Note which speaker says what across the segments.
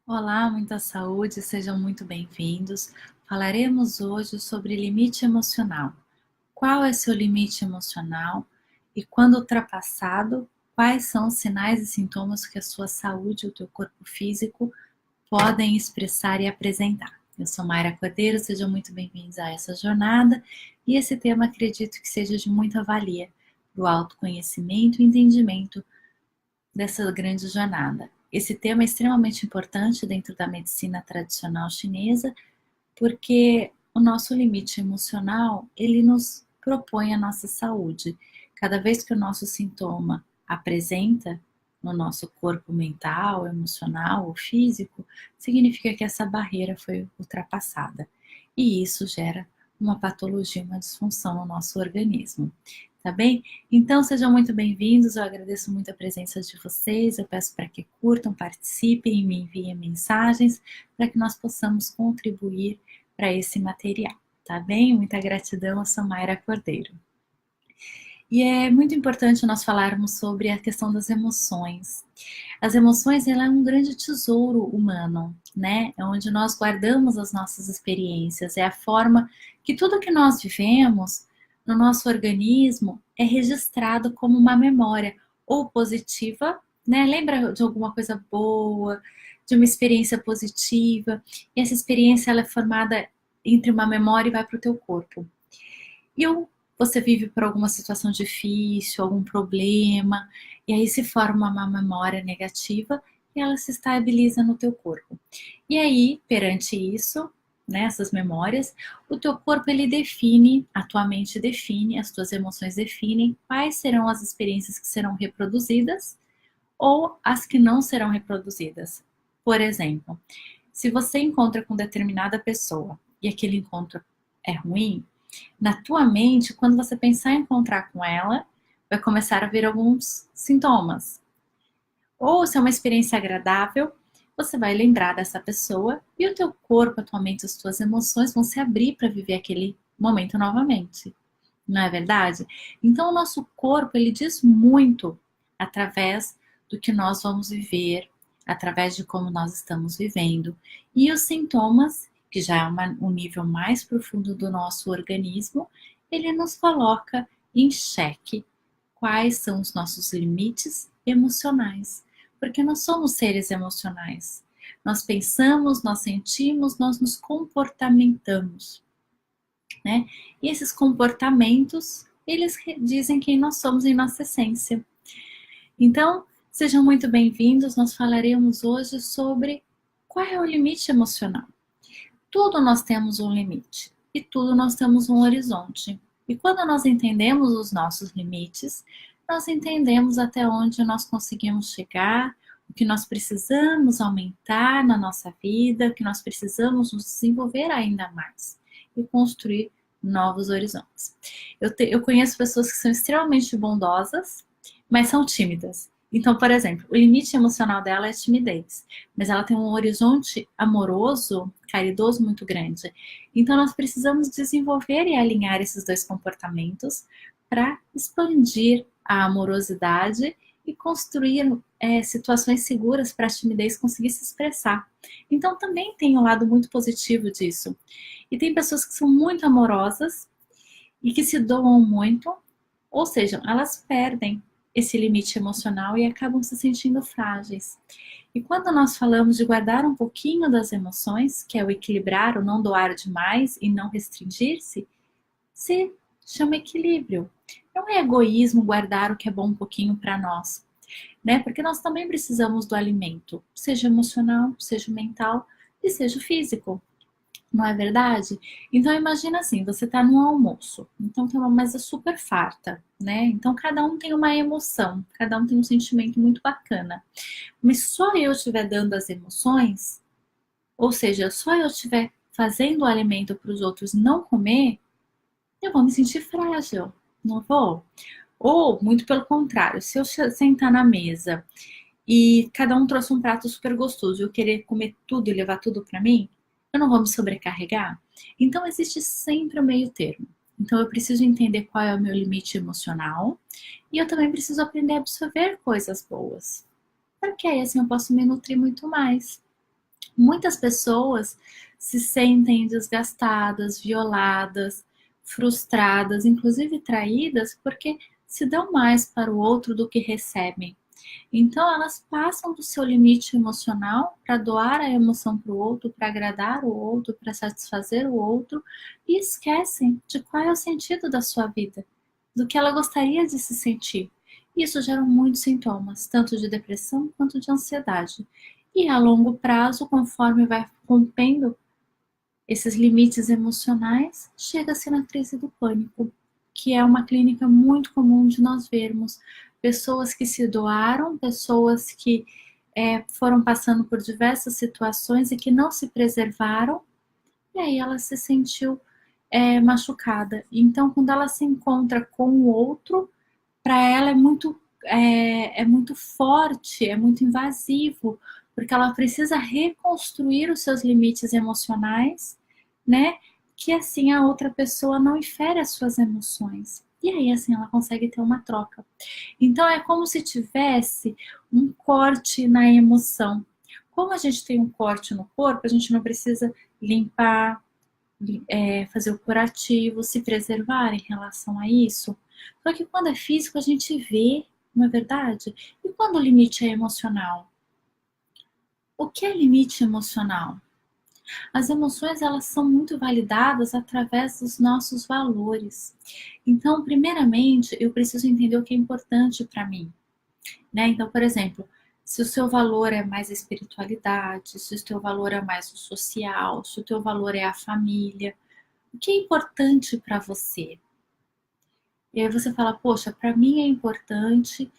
Speaker 1: Olá, muita saúde, sejam muito bem-vindos. Falaremos hoje sobre limite emocional. Qual é seu limite emocional e, quando ultrapassado, quais são os sinais e sintomas que a sua saúde e o teu corpo físico podem expressar e apresentar? Eu sou Mayra Cordeiro, sejam muito bem-vindos a essa jornada e esse tema acredito que seja de muita valia para o autoconhecimento e entendimento dessa grande jornada. Esse tema é extremamente importante dentro da medicina tradicional chinesa, porque o nosso limite emocional, ele nos propõe a nossa saúde. Cada vez que o nosso sintoma apresenta no nosso corpo mental, emocional ou físico, significa que essa barreira foi ultrapassada. E isso gera uma patologia, uma disfunção no nosso organismo. Tá bem? Então sejam muito bem-vindos, eu agradeço muito a presença de vocês, eu peço para que curtam, participem e me enviem mensagens para que nós possamos contribuir para esse material, tá bem? Muita gratidão, eu sou Mayra Cordeiro. E é muito importante nós falarmos sobre a questão das emoções. As emoções, ela é um grande tesouro humano, né? É onde nós guardamos as nossas experiências, é a forma que tudo que nós vivemos no nosso organismo é registrado como uma memória, ou positiva, né? Lembra de alguma coisa boa, de uma experiência positiva, e essa experiência ela é formada entre uma memória e vai para o teu corpo. E ou você vive por alguma situação difícil, algum problema, e aí se forma uma memória negativa e ela se estabiliza no teu corpo. E aí, perante isso, né, essas memórias, o teu corpo ele define, a tua mente define, as tuas emoções definem quais serão as experiências que serão reproduzidas ou as que não serão reproduzidas. Por exemplo, se você encontra com determinada pessoa e aquele encontro é ruim, na tua mente, quando você pensar em encontrar com ela, vai começar a vir alguns sintomas. Ou se é uma experiência agradável, você vai lembrar dessa pessoa e o teu corpo, a tua mente, as tuas emoções vão se abrir para viver aquele momento novamente. Não é verdade? Então o nosso corpo, ele diz muito através do que nós vamos viver, através de como nós estamos vivendo. E os sintomas, que já é um nível mais profundo do nosso organismo, ele nos coloca em xeque quais são os nossos limites emocionais. Porque nós somos seres emocionais. Nós pensamos, nós sentimos, nós nos comportamentamos, né? E esses comportamentos, eles dizem quem nós somos em nossa essência. Então, sejam muito bem-vindos. Nós falaremos hoje sobre qual é o limite emocional. Tudo nós temos um limite e tudo nós temos um horizonte. E quando nós entendemos os nossos limites, nós entendemos até onde nós conseguimos chegar, o que nós precisamos aumentar na nossa vida, o que nós precisamos nos desenvolver ainda mais e construir novos horizontes. Eu conheço pessoas que são extremamente bondosas, mas são tímidas. Então, por exemplo, o limite emocional dela é timidez, mas ela tem um horizonte amoroso, caridoso muito grande. Então, nós precisamos desenvolver e alinhar esses dois comportamentos para expandir a amorosidade e construir situações seguras para a timidez conseguir se expressar. Então, também tem um lado muito positivo disso. E tem pessoas que são muito amorosas e que se doam muito, ou seja, elas perdem esse limite emocional e acabam se sentindo frágeis. E quando nós falamos de guardar um pouquinho das emoções, que é o equilibrar, o não doar demais e não restringir-se, se chama equilíbrio. Não é egoísmo guardar o que é bom um pouquinho para nós, né? Porque nós também precisamos do alimento, seja emocional, seja mental e seja físico. Não é verdade? Então imagina assim, você está no almoço, então tem uma mesa super farta, né? Então cada um tem uma emoção, cada um tem um sentimento muito bacana. Mas só eu estiver dando as emoções, ou seja, só eu estiver fazendo o alimento para os outros não comer, eu vou me sentir frágil, não vou? Ou, muito pelo contrário, se eu sentar na mesa e cada um trouxe um prato super gostoso e eu querer comer tudo e levar tudo para mim, eu não vou me sobrecarregar? Então, existe sempre o meio termo. Então, eu preciso entender qual é o meu limite emocional e eu também preciso aprender a absorver coisas boas. Porque aí, assim, eu posso me nutrir muito mais. Muitas pessoas se sentem desgastadas, violadas, frustradas, inclusive traídas, porque se dão mais para o outro do que recebem. Então, elas passam do seu limite emocional para doar a emoção para o outro, para agradar o outro, para satisfazer o outro, e esquecem de qual é o sentido da sua vida, do que ela gostaria de se sentir. Isso gera muitos sintomas, tanto de depressão quanto de ansiedade. E a longo prazo, conforme vai rompendo esses limites emocionais, chega-se na crise do pânico, que é uma clínica muito comum de nós vermos pessoas que se doaram, pessoas que foram passando por diversas situações e que não se preservaram, e aí ela se sentiu machucada. Então, quando ela se encontra com o outro, para ela é muito forte, é muito invasivo, porque ela precisa reconstruir os seus limites emocionais, né? Que assim a outra pessoa não infere as suas emoções. E aí assim ela consegue ter uma troca. Então é como se tivesse um corte na emoção. Como a gente tem um corte no corpo, a gente não precisa limpar, fazer o curativo, se preservar em relação a isso. Só que quando é físico, a gente vê, não é verdade? E quando o limite é emocional? O que é limite emocional? As emoções, elas são muito validadas através dos nossos valores. Então, primeiramente, eu preciso entender o que é importante para mim, né? Então, por exemplo, se o seu valor é mais a espiritualidade, se o seu valor é mais o social, se o teu valor é a família, o que é importante para você? E aí você fala, poxa, para mim é importante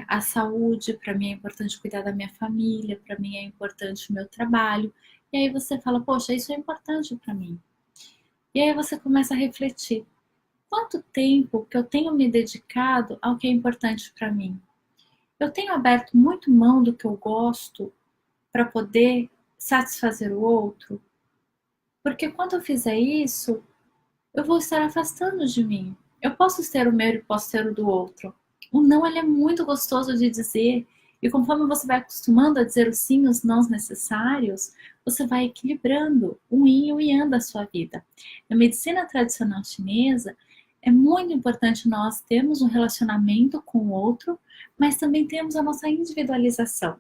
Speaker 1: a saúde, para mim é importante cuidar da minha família, para mim é importante o meu trabalho. E aí você fala, poxa, isso é importante para mim. E aí você começa a refletir, quanto tempo que eu tenho me dedicado ao que é importante para mim? Eu tenho aberto muito mão do que eu gosto para poder satisfazer o outro? Porque quando eu fizer isso, eu vou estar afastando de mim. Eu posso ter o meu e posso ter o do outro. O não, ele é muito gostoso de dizer. E conforme você vai acostumando a dizer os sim e os nãos necessários, você vai equilibrando o yin e o yang da sua vida. Na medicina tradicional chinesa, é muito importante nós termos um relacionamento com o outro, mas também temos a nossa individualização.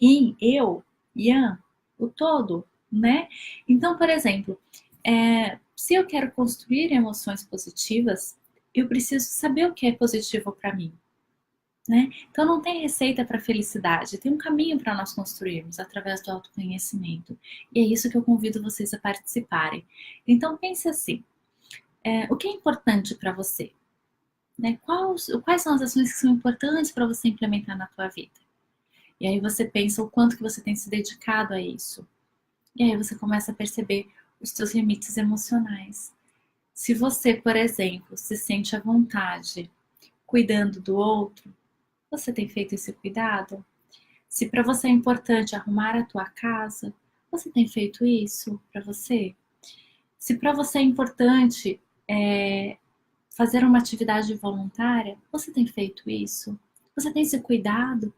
Speaker 1: Yin, eu, yang, o todo, né? Então, por exemplo, se eu quero construir emoções positivas, eu preciso saber o que é positivo para mim, né? Então não tem receita para felicidade, tem um caminho para nós construirmos através do autoconhecimento. E é isso que eu convido vocês a participarem. Então pense assim, o que é importante para você? Né? Quais são as ações que são importantes para você implementar na tua vida? E aí você pensa o quanto que você tem se dedicado a isso. E aí você começa a perceber os seus limites emocionais. Se você, por exemplo, se sente à vontade cuidando do outro, você tem feito esse cuidado? Se para você é importante arrumar a tua casa, você tem feito isso para você? Se para você é importante fazer uma atividade voluntária, você tem feito isso? Você tem se cuidado?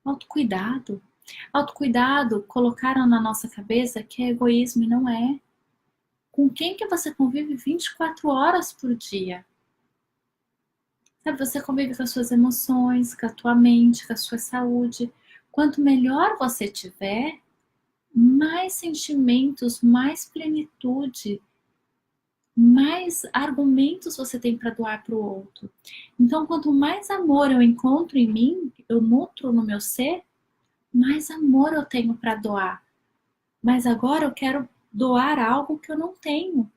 Speaker 1: Autocuidado. Autocuidado colocaram na nossa cabeça que é egoísmo e não é. Com quem que você convive 24 horas por dia? Sabe, você convive com as suas emoções, com a tua mente, com a sua saúde. Quanto melhor você tiver, mais sentimentos, mais plenitude, mais argumentos você tem para doar para o outro. Então, quanto mais amor eu encontro em mim, eu nutro no meu ser, mais amor eu tenho para doar. Mas agora eu quero doar algo que eu não tenho.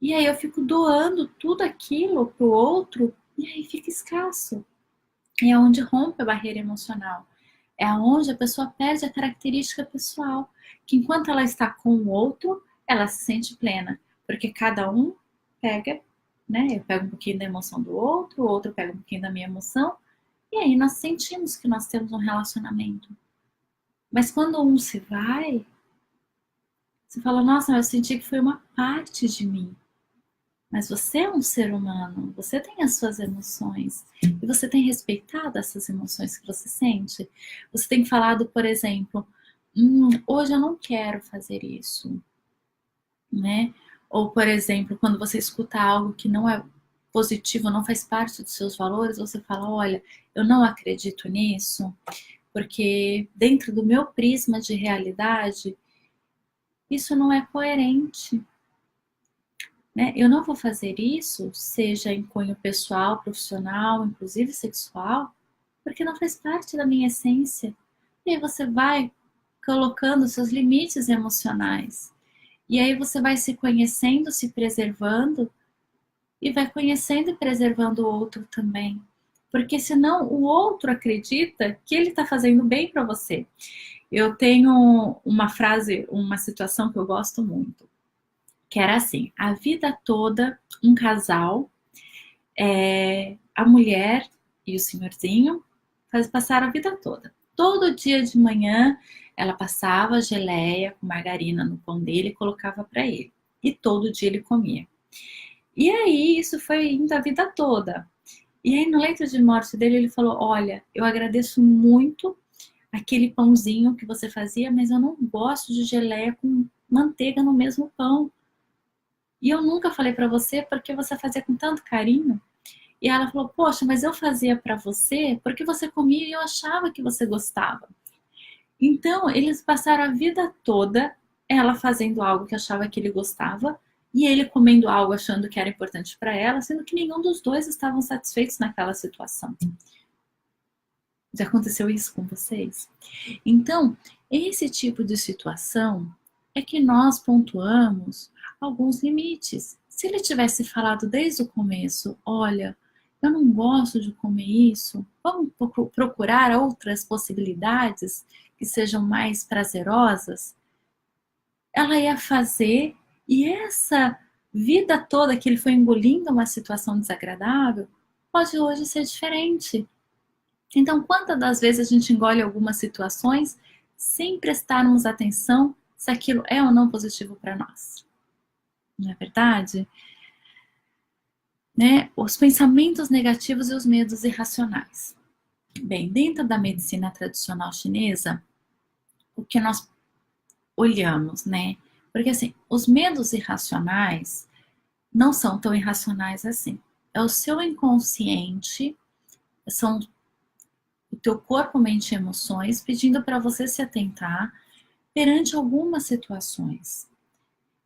Speaker 1: E aí eu fico doando tudo aquilo pro outro e aí fica escasso. É onde rompe a barreira emocional. É onde a pessoa perde a característica pessoal, que enquanto ela está com o outro, ela se sente plena, porque cada um pega, né? Eu pego um pouquinho da emoção do outro, o outro pega um pouquinho da minha emoção, e aí nós sentimos que nós temos um relacionamento. Mas quando um se vai, você fala, nossa, eu senti que foi uma parte de mim. Mas você é um ser humano, você tem as suas emoções e você tem respeitado essas emoções que você sente. Você tem falado, por exemplo, hoje eu não quero fazer isso, né? Ou, por exemplo, quando você escuta algo que não é positivo, não faz parte dos seus valores, você fala, olha, eu não acredito nisso, porque dentro do meu prisma de realidade, isso não é coerente, né? Eu não vou fazer isso, seja em cunho pessoal, profissional, inclusive sexual, porque não faz parte da minha essência. E aí você vai colocando seus limites emocionais. E aí você vai se conhecendo, se preservando e vai conhecendo e preservando o outro também. Porque senão o outro acredita que ele está fazendo bem para você. Eu tenho uma frase, uma situação que eu gosto muito, que era assim: a vida toda, um casal, a mulher e o senhorzinho passaram a vida toda. Todo dia de manhã ela passava geleia com margarina no pão dele e colocava para ele. E todo dia ele comia. E aí isso foi indo a vida toda. E aí no leito de morte dele ele falou: olha, eu agradeço muito aquele pãozinho que você fazia, mas eu não gosto de geleia com manteiga no mesmo pão. E eu nunca falei para você porque você fazia com tanto carinho. E ela falou: poxa, mas eu fazia para você porque você comia e eu achava que você gostava. Então, eles passaram a vida toda ela fazendo algo que achava que ele gostava e ele comendo algo achando que era importante para ela, sendo que nenhum dos dois estavam satisfeitos naquela situação. Já aconteceu isso com vocês? Então, esse tipo de situação é que nós pontuamos alguns limites. Se ele tivesse falado desde o começo, olha, eu não gosto de comer isso, vamos procurar outras possibilidades que sejam mais prazerosas, ela ia fazer, e essa vida toda que ele foi engolindo uma situação desagradável pode hoje ser diferente. Então, quantas das vezes a gente engole algumas situações sem prestarmos atenção se aquilo é ou não positivo para nós? Não é verdade? Né? Os pensamentos negativos e os medos irracionais. Bem, dentro da medicina tradicional chinesa, o que nós olhamos, né? Porque assim, os medos irracionais não são tão irracionais assim. É o seu inconsciente, são o teu corpo, mente e emoções pedindo para você se atentar perante algumas situações.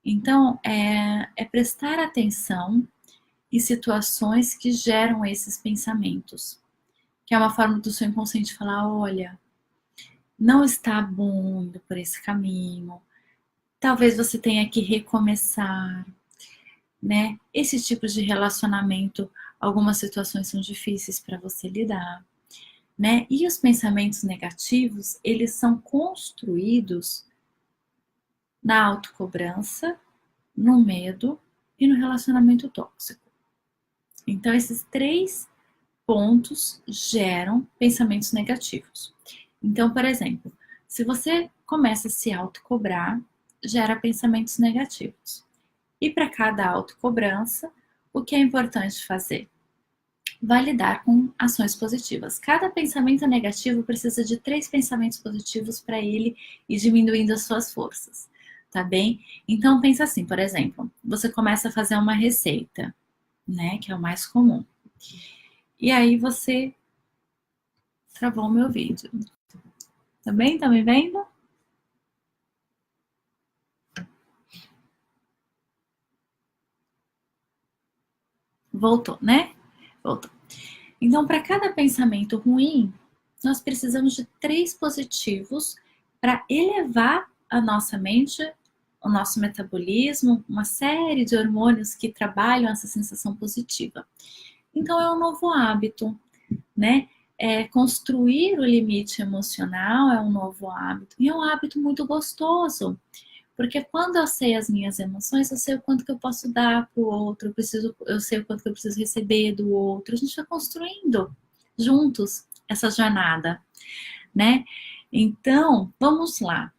Speaker 1: Então, é prestar atenção em situações que geram esses pensamentos, que é uma forma do seu inconsciente falar: olha, não está bom indo por esse caminho, talvez você tenha que recomeçar, né? Esse tipo de relacionamento, algumas situações são difíceis para você lidar, né? E os pensamentos negativos, eles são construídos na autocobrança, no medo e no relacionamento tóxico. Então, esses três pontos geram pensamentos negativos. Então, por exemplo, se você começa a se autocobrar, gera pensamentos negativos. E para cada autocobrança, o que é importante fazer? Validar com ações positivas. Cada pensamento negativo precisa de 3 pensamentos positivos para ele ir diminuindo as suas forças, tá bem? Então pensa assim, por exemplo, você começa a fazer uma receita, né, que é o mais comum. E aí você travou o meu vídeo. Tá bem? Tá me vendo? Voltou, né? Voltou. Então, para cada pensamento ruim, nós precisamos de 3 positivos para elevar a nossa mente, o nosso metabolismo, uma série de hormônios que trabalham essa sensação positiva. Então, é um novo hábito, né? Construir o limite emocional é um novo hábito. E é um hábito muito gostoso. Porque quando eu sei as minhas emoções, eu sei o quanto que eu posso dar para o outro, eu sei o quanto que eu preciso receber do outro. A gente vai construindo juntos essa jornada, né? Então, vamos lá.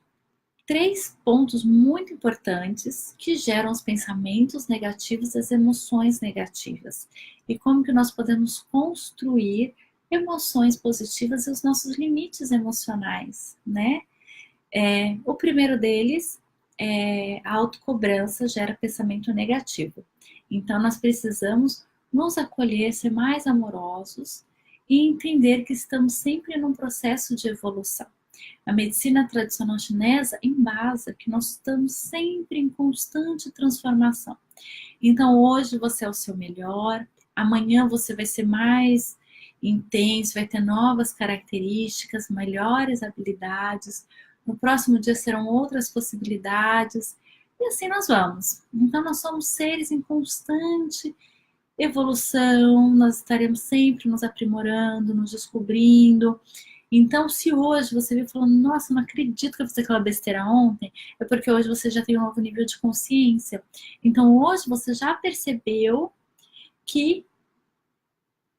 Speaker 1: 3 pontos muito importantes que geram os pensamentos negativos, as emoções negativas. E como que nós podemos construir emoções positivas e os nossos limites emocionais, né? O primeiro deles é a autocobrança gera pensamento negativo. Então, nós precisamos nos acolher, ser mais amorosos e entender que estamos sempre num processo de evolução. A medicina tradicional chinesa embasa que nós estamos sempre em constante transformação. Então, hoje você é o seu melhor, amanhã você vai ser mais intenso, vai ter novas características, melhores habilidades, no próximo dia serão outras possibilidades, e assim nós vamos. Então, nós somos seres em constante evolução, nós estaremos sempre nos aprimorando, nos descobrindo. Então, se hoje você viu falando, nossa, não acredito que eu fiz aquela besteira ontem, é porque hoje você já tem um novo nível de consciência. Então, hoje você já percebeu que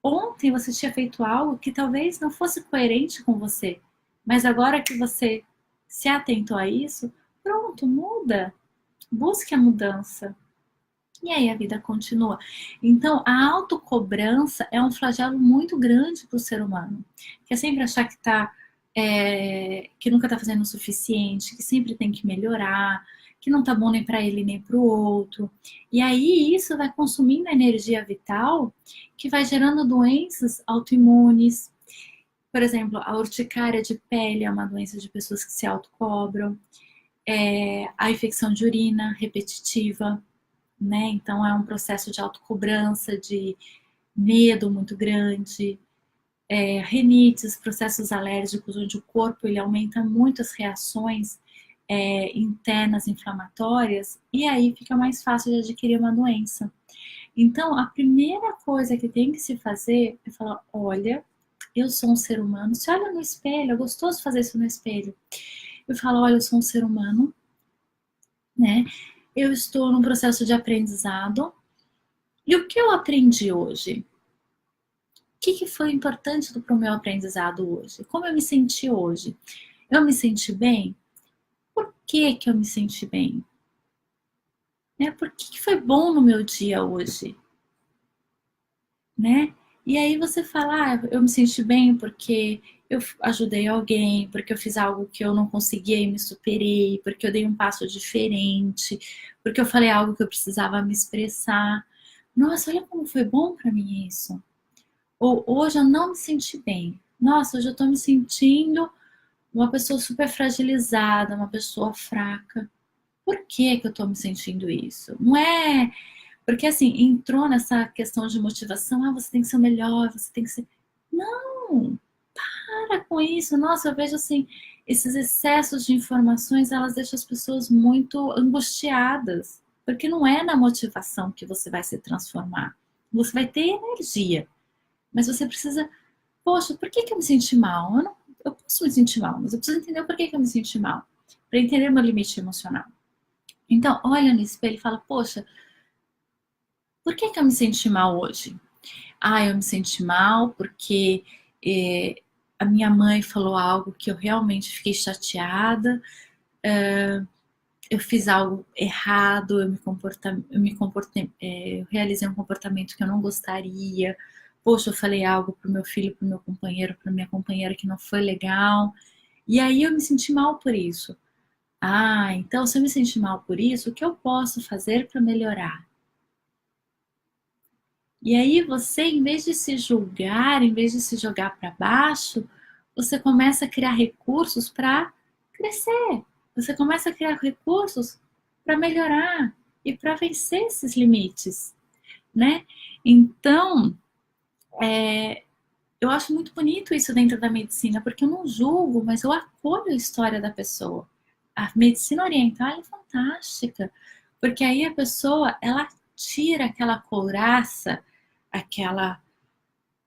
Speaker 1: ontem você tinha feito algo que talvez não fosse coerente com você, mas agora que você se atentou a isso, pronto, muda, busque a mudança. E aí a vida continua. Então, a autocobrança é um flagelo muito grande para o ser humano, que é sempre achar que nunca está fazendo o suficiente, que sempre tem que melhorar, que não está bom nem para ele nem para o outro. E aí isso vai consumindo a energia vital, que vai gerando doenças autoimunes. Por exemplo, a urticária de pele é uma doença de pessoas que se autocobram. A infecção de urina repetitiva, né? Então é um processo de autocobrança, de medo muito grande, rinites, processos alérgicos, onde o corpo ele aumenta muito as reações internas inflamatórias, e aí fica mais fácil de adquirir uma doença. Então, a primeira coisa que tem que se fazer é falar: olha, eu sou um ser humano. Se olha no espelho, é gostoso fazer isso no espelho. Eu falo: olha, eu sou um ser humano, né? Eu estou num processo de aprendizado. E o que eu aprendi hoje? O que foi importante para o meu aprendizado hoje? Como eu me senti hoje? Eu me senti bem? Por que eu me senti bem? Né? Por que foi bom no meu dia hoje? Né? E aí você fala: eu me senti bem porque eu ajudei alguém, porque eu fiz algo que eu não conseguia e me superei, porque eu dei um passo diferente, porque eu falei algo que eu precisava me expressar. Nossa, olha como foi bom para mim isso. Ou hoje eu não me senti bem. Nossa, hoje eu tô me sentindo uma pessoa super fragilizada, uma pessoa fraca. Por que eu tô me sentindo isso? Não é porque assim, entrou nessa questão de motivação, você tem que ser o melhor, você tem que ser. Não! Para com isso. Nossa, eu vejo assim, esses excessos de informações, elas deixam as pessoas muito angustiadas. Porque não é na motivação que você vai se transformar. Você vai ter energia. Mas você precisa, poxa, por que eu me senti mal? Eu posso me sentir mal, mas eu preciso entender o porquê que eu me senti mal. Para entender meu limite emocional. Então, olha no espelho e fala: poxa, por que eu me senti mal hoje? Eu me senti mal porque a minha mãe falou algo que eu realmente fiquei chateada, eu fiz algo errado, eu realizei um comportamento que eu não gostaria. Poxa, eu falei algo pro meu filho, pro meu companheiro, pra minha companheira que não foi legal. E aí eu me senti mal por isso. Então se eu me senti mal por isso, o que eu posso fazer para melhorar? E aí você, em vez de se julgar, em vez de se jogar para baixo, você começa a criar recursos para crescer. Você começa a criar recursos para melhorar e para vencer esses limites, né? Então, eu acho muito bonito isso dentro da medicina, porque eu não julgo, mas eu acolho a história da pessoa. A medicina oriental é fantástica, porque aí a pessoa, ela tira aquela couraça, aquela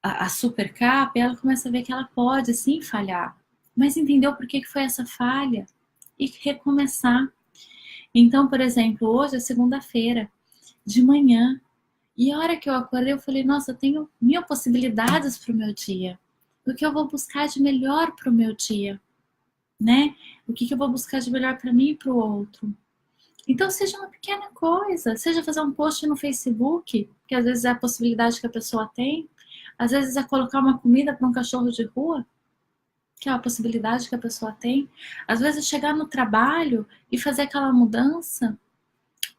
Speaker 1: a super capa, e ela começa a ver que ela pode sim falhar, mas entendeu por que foi essa falha e recomeçar. Então, por exemplo, hoje é segunda-feira, de manhã, e a hora que eu acordei, eu falei: nossa, eu tenho 1000 possibilidades para o meu dia. O que eu vou buscar de melhor para o meu dia, né? O que eu vou buscar de melhor para mim e para o outro. Então, seja uma pequena coisa, seja fazer um post no Facebook, que às vezes é a possibilidade que a pessoa tem, às vezes é colocar uma comida para um cachorro de rua. que é a possibilidade que a pessoa tem. Às vezes chegar no trabalho e fazer aquela mudança.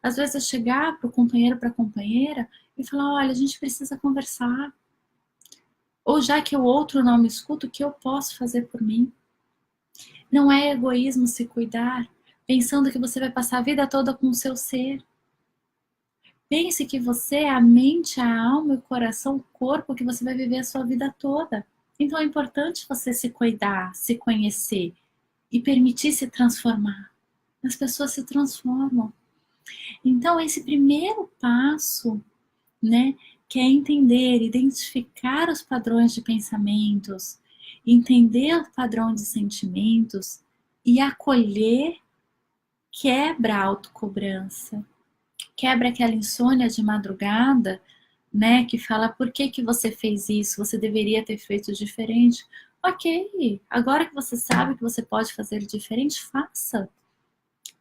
Speaker 1: Às vezes é chegar para o companheiro, para a companheira e falar, olha, a gente precisa conversar. Ou já que o outro não me escuta, o que eu posso fazer por mim? Não é egoísmo se cuidar, pensando que você vai passar a vida toda com o seu ser. Pense que você é a mente, a alma, o coração, o corpo que você vai viver a sua vida toda. Então é importante você se cuidar, se conhecer e permitir se transformar. As pessoas se transformam. Então esse primeiro passo, né, que é entender, identificar os padrões de pensamentos, entender o padrão de sentimentos e acolher, quebra a autocobrança, quebra aquela insônia de madrugada, né, que fala por que que você fez isso, você deveria ter feito diferente. Ok, agora que você sabe que você pode fazer diferente, faça.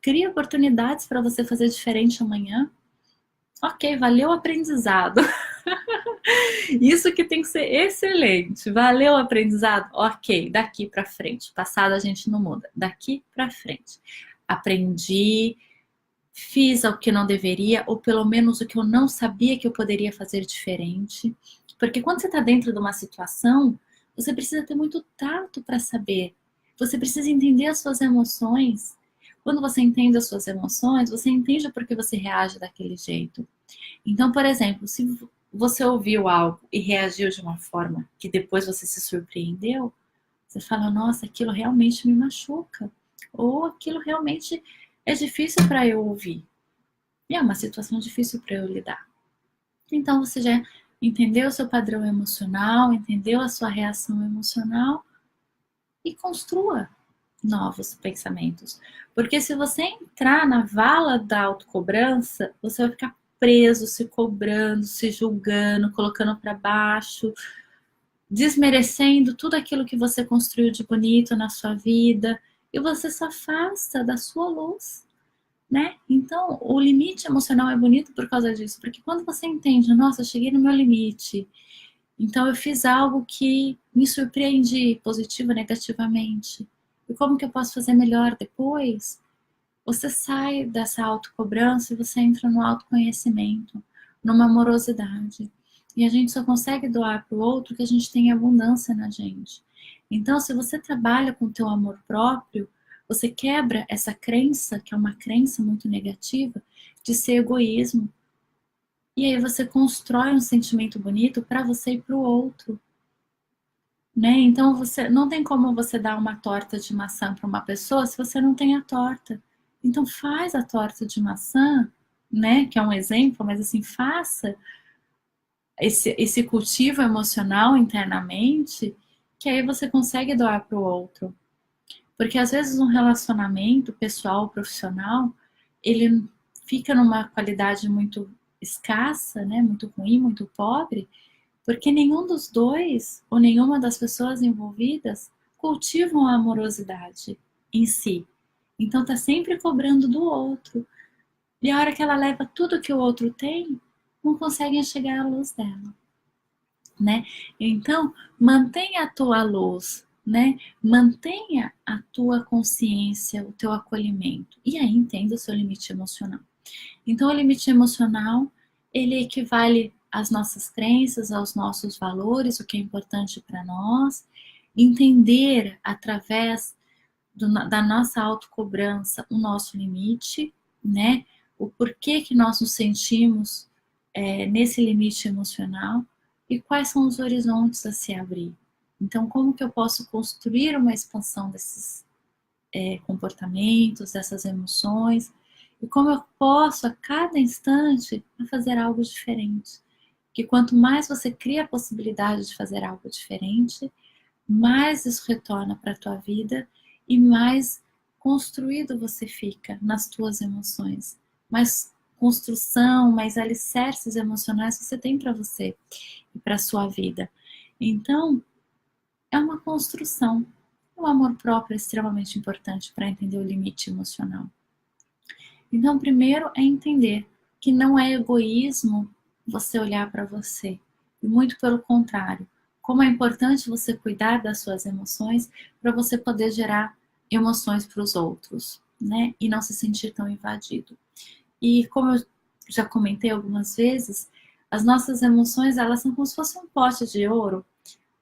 Speaker 1: Crie oportunidades para você fazer diferente amanhã. Ok, valeu o aprendizado. Isso que tem que ser excelente. Valeu o aprendizado? Ok, daqui para frente. Passado a gente não muda. Daqui para frente. Aprendi, fiz o que não deveria, ou pelo menos o que eu não sabia que eu poderia fazer diferente. Porque quando você está dentro de uma situação, você precisa ter muito tato para saber. Você precisa entender as suas emoções. Quando você entende as suas emoções, você entende por que você reage daquele jeito. Então, por exemplo, se você ouviu algo e reagiu de uma forma que depois você se surpreendeu, você fala, nossa, aquilo realmente me machuca. Ou aquilo realmente é difícil para eu ouvir. E é uma situação difícil para eu lidar. Então você já entendeu o seu padrão emocional, entendeu a sua reação emocional e construa novos pensamentos. Porque se você entrar na vala da autocobrança, você vai ficar preso, se cobrando, se julgando, colocando para baixo, desmerecendo tudo aquilo que você construiu de bonito na sua vida, e você se afasta da sua luz, né? Então, o limite emocional é bonito por causa disso, porque quando você entende, nossa, eu cheguei no meu limite, então eu fiz algo que me surpreendi, positivo ou negativamente, e como que eu posso fazer melhor depois? Você sai dessa autocobrança e você entra no autoconhecimento, numa amorosidade. E a gente só consegue doar para o outro que a gente tem abundância na gente. Então, se você trabalha com o teu amor próprio, você quebra essa crença, que é uma crença muito negativa, de ser egoísmo. E aí você constrói um sentimento bonito para você e para o outro. Né? Então você não tem como você dar uma torta de maçã para uma pessoa se você não tem a torta. Então faz a torta de maçã, né? Que é um exemplo, mas assim, faça esse cultivo emocional internamente, que aí você consegue doar para o outro. Porque às vezes um relacionamento pessoal, profissional, ele fica numa qualidade muito escassa, né? Muito ruim, muito pobre, porque nenhum dos dois ou nenhuma das pessoas envolvidas cultivam a amorosidade em si. Então tá sempre cobrando do outro. E a hora que ela leva tudo que o outro tem, não consegue enxergar a luz dela, né? Então, mantenha a tua luz, né? Mantenha a tua consciência, o teu acolhimento. E aí entenda o seu limite emocional. Então, o limite emocional, ele equivale às nossas crenças, aos nossos valores, o que é importante para nós, entender através da nossa autocobrança o nosso limite, né? O porquê que nós nos sentimos nesse limite emocional e quais são os horizontes a se abrir. Então, como que eu posso construir uma expansão desses comportamentos, dessas emoções, e como eu posso a cada instante fazer algo diferente. Que quanto mais você cria a possibilidade de fazer algo diferente, mais isso retorna para a tua vida e mais construído você fica nas tuas emoções. Mais construção, mais alicerces emocionais você tem para você e para a sua vida. Então, é uma construção. O amor próprio é extremamente importante para entender o limite emocional. Então, primeiro é entender que não é egoísmo você olhar para você. E muito pelo contrário, como é importante você cuidar das suas emoções para você poder gerar emoções para os outros, né? E não se sentir tão invadido. E como eu já comentei algumas vezes, as nossas emoções, elas são como se fosse um pote de ouro,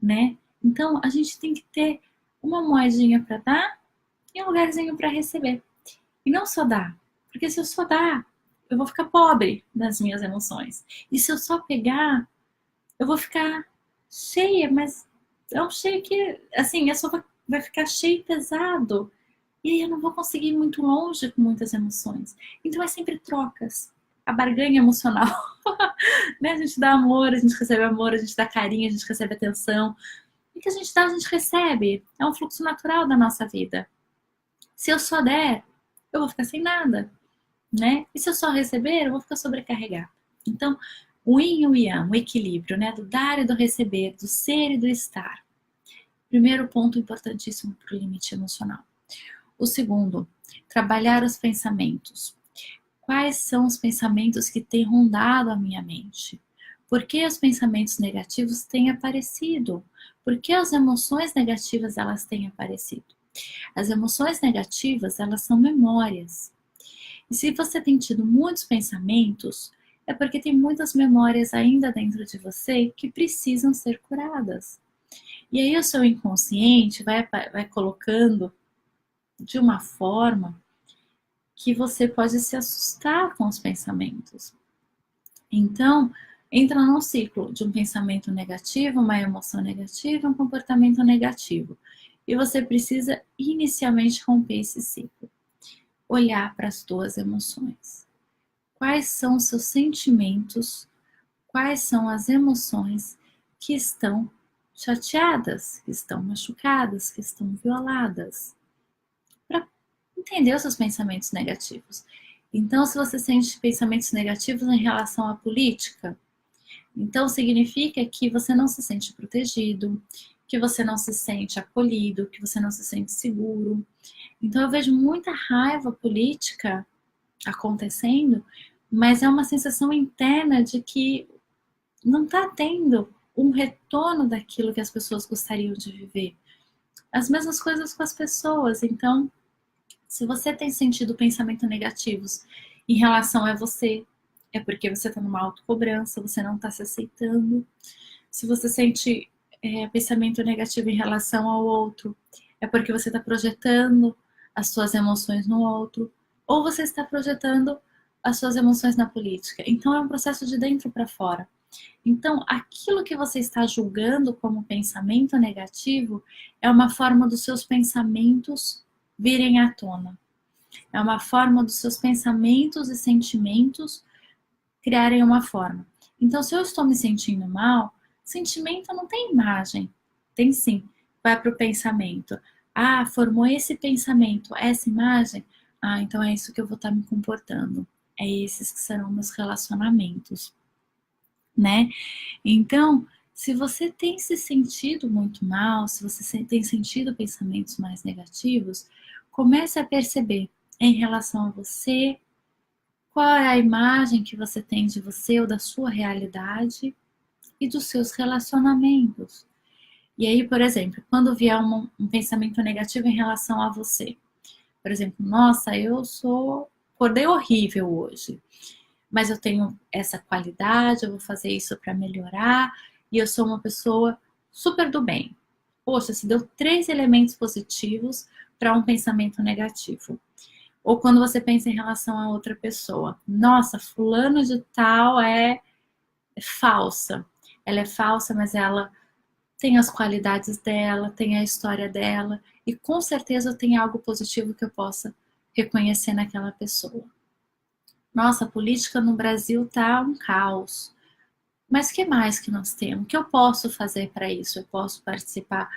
Speaker 1: né? Então, a gente tem que ter uma moedinha para dar e um lugarzinho para receber. E não só dar, porque se eu só dar, eu vou ficar pobre das minhas emoções. E se eu só pegar, eu vou ficar cheia, mas é um cheio que, assim, a só vai ficar cheio e pesado. E aí eu não vou conseguir ir muito longe com muitas emoções. Então é sempre trocas. A barganha emocional. Né? A gente dá amor, a gente recebe amor, a gente dá carinho, a gente recebe atenção. E que a gente dá, a gente recebe. É um fluxo natural da nossa vida. Se eu só der, eu vou ficar sem nada, né? E se eu só receber, eu vou ficar sobrecarregada. Então, o yin e o yang, o equilíbrio, né? Do dar e do receber, do ser e do estar. Primeiro ponto importantíssimo para o limite emocional. O segundo, trabalhar os pensamentos. Quais são os pensamentos que têm rondado a minha mente? Por que os pensamentos negativos têm aparecido? Por que as emoções negativas elas têm aparecido? As emoções negativas, elas são memórias. E se você tem tido muitos pensamentos, é porque tem muitas memórias ainda dentro de você que precisam ser curadas. E aí o seu inconsciente vai colocando de uma forma que você pode se assustar com os pensamentos. Então, entra num ciclo de um pensamento negativo, uma emoção negativa, um comportamento negativo. E você precisa inicialmente romper esse ciclo. Olhar para as tuas emoções. Quais são os seus sentimentos? Quais são as emoções que estão chateadas, que estão machucadas, que estão violadas? Para entender os seus pensamentos negativos. Então, se você sente pensamentos negativos em relação à política, então significa que você não se sente protegido, que você não se sente acolhido, que você não se sente seguro. Então eu vejo muita raiva política acontecendo, mas é uma sensação interna de que não está tendo um retorno daquilo que as pessoas gostariam de viver. As mesmas coisas com as pessoas. Então, se você tem sentido pensamentos negativos em relação a você, é porque você está numa autocobrança, você não está se aceitando. Se você sente pensamento negativo em relação ao outro, é porque você está projetando as suas emoções no outro, ou você está projetando as suas emoções na política. Então é um processo de dentro para fora. Então, aquilo que você está julgando como pensamento negativo é uma forma dos seus pensamentos virem à tona. É uma forma dos seus pensamentos e sentimentos criarem uma forma. Então, se eu estou me sentindo mal, sentimento não tem imagem. Tem sim. Vai para o pensamento. Ah, formou esse pensamento, essa imagem? Ah, então é isso que eu vou estar me comportando. É esses que serão meus relacionamentos, né? Então, se você tem se sentido muito mal, se você tem sentido pensamentos mais negativos, comece a perceber em relação a você, qual é a imagem que você tem de você ou da sua realidade e dos seus relacionamentos. E aí, por exemplo, quando vier um pensamento negativo em relação a você, por exemplo, nossa, acordei horrível hoje, mas eu tenho essa qualidade, eu vou fazer isso para melhorar e eu sou uma pessoa super do bem. Poxa, se deu 3 elementos positivos para um pensamento negativo. Ou quando você pensa em relação a outra pessoa. Nossa, fulano de tal é falsa. Ela é falsa, mas ela tem as qualidades dela, tem a história dela. E com certeza tem algo positivo que eu possa reconhecer naquela pessoa. Nossa, a política no Brasil tá um caos. Mas o que mais que nós temos? O que eu posso fazer para isso? Eu posso participar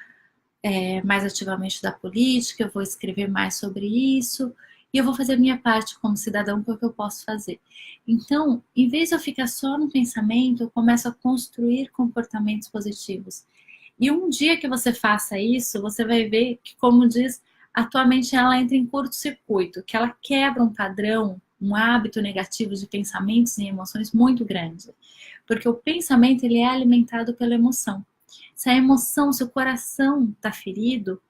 Speaker 1: mais ativamente da política, eu vou escrever mais sobre isso e eu vou fazer a minha parte como cidadão, que é o que eu posso fazer. Então, em vez de eu ficar só no pensamento, eu começo a construir comportamentos positivos. E um dia que você faça isso, você vai ver que, como diz, a tua mente ela entra em curto-circuito, que ela quebra um padrão, um hábito negativo de pensamentos e emoções muito grande. Porque o pensamento ele é alimentado pela emoção. Se a emoção, se o coração está ferido,